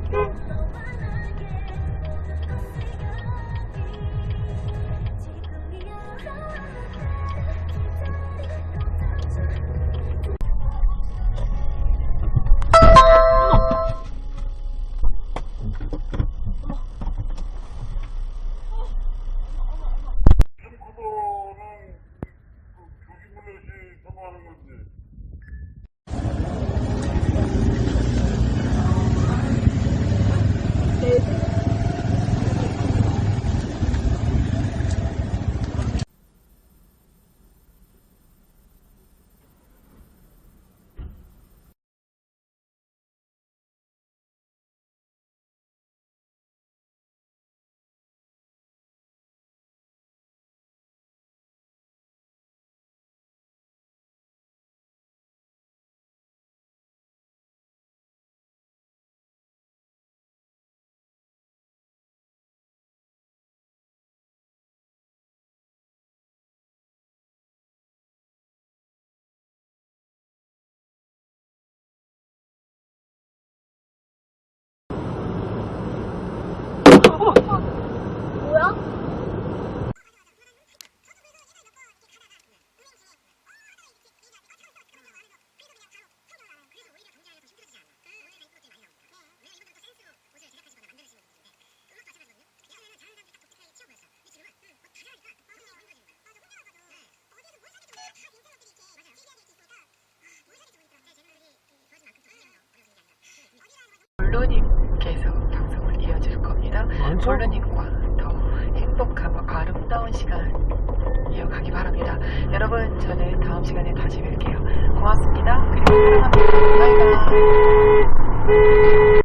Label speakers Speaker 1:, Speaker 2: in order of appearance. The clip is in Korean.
Speaker 1: 뭐야?
Speaker 2: 블루님께서 방송을 이어줄 겁니다. 블루님과 더 행복하고 아름다운 시간 이어가기 바랍니다. 여러분, 저는 다음 시간에 다시 뵐게요. 고맙습니다. 그리고 사랑합니다. 바이바이.